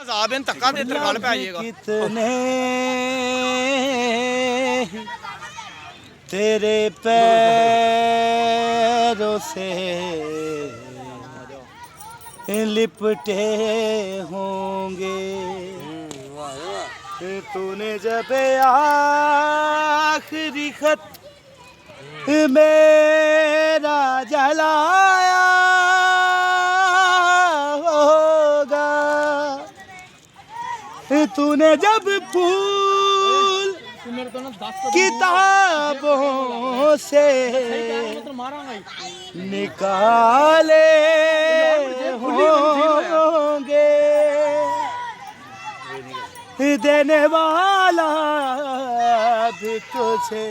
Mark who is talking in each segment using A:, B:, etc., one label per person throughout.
A: अजाब इन धक्का दे तेरे गल पै जाएगा
B: कितने तेरे पैरों से लिपटे होंगे तूने जब आखिरी खत मेरा जलाया होगा तूने जब फूल किताबों से निकाले होंगे देने वाला भी तुझे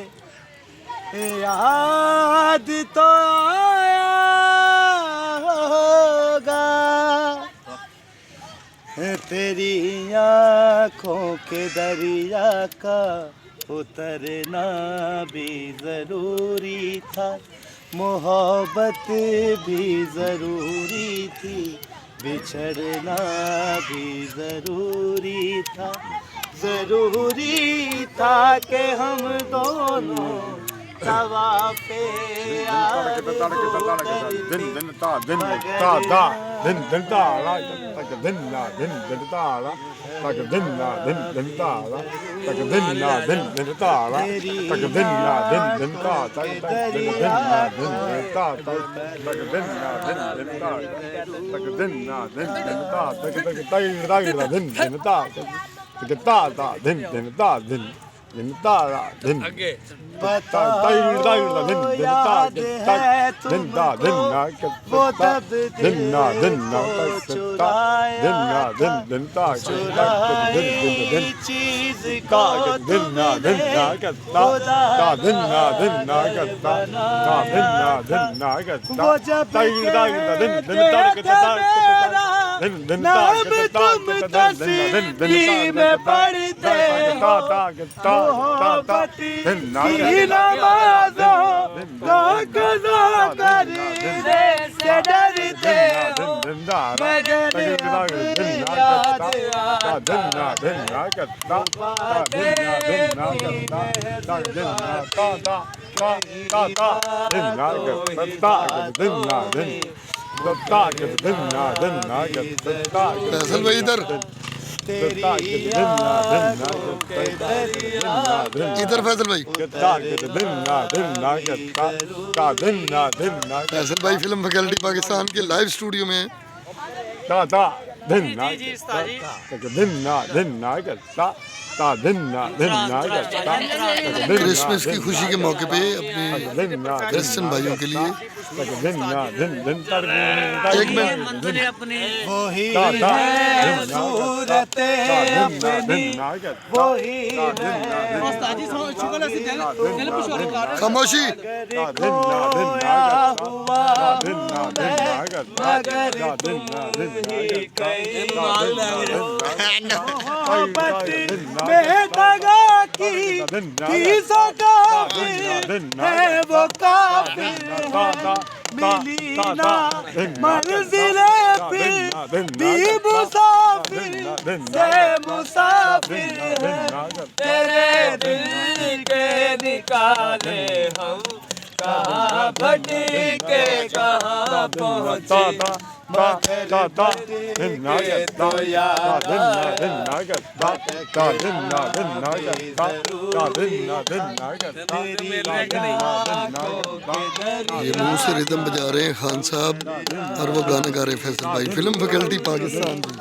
B: याद तो आया होगा तेरी आँखों के दरिया का उतरना भी ज़रूरी था मोहब्बत भी ज़रूरी थी बिछड़ना भी ज़रूरी था कि हम दोनों तवा पे नाम तुम तस्वीर में पढ़ते मोहब्बत की नमाज़ों का कज़ा करने से डरते हो मगर अपनी याद
C: फैसल भाई इधर इधर फैसल भाई फैसल भाई फिल्म फैकल्टी पाकिस्तान के लाइव स्टूडियो में क्रिसमस की खुशी के मौके पे अपने क्रिश्चियन भाइयों के लिए एक मिनट
B: वही सूरत
C: खामोशी
B: में दगा की सदा है वो काफिर मिली ना मंजिले फिर भी मुसाफिर से मुसाफिर तेरे दिल के निकाले हम कहाँ भटके कहाँ पहुँचे
C: ये मुंह से रिदम बजा रहे हैं खान साहब और वो गाना गा रहे हैं फैसल भाई फिल्म फैकल्टी पाकिस्तान की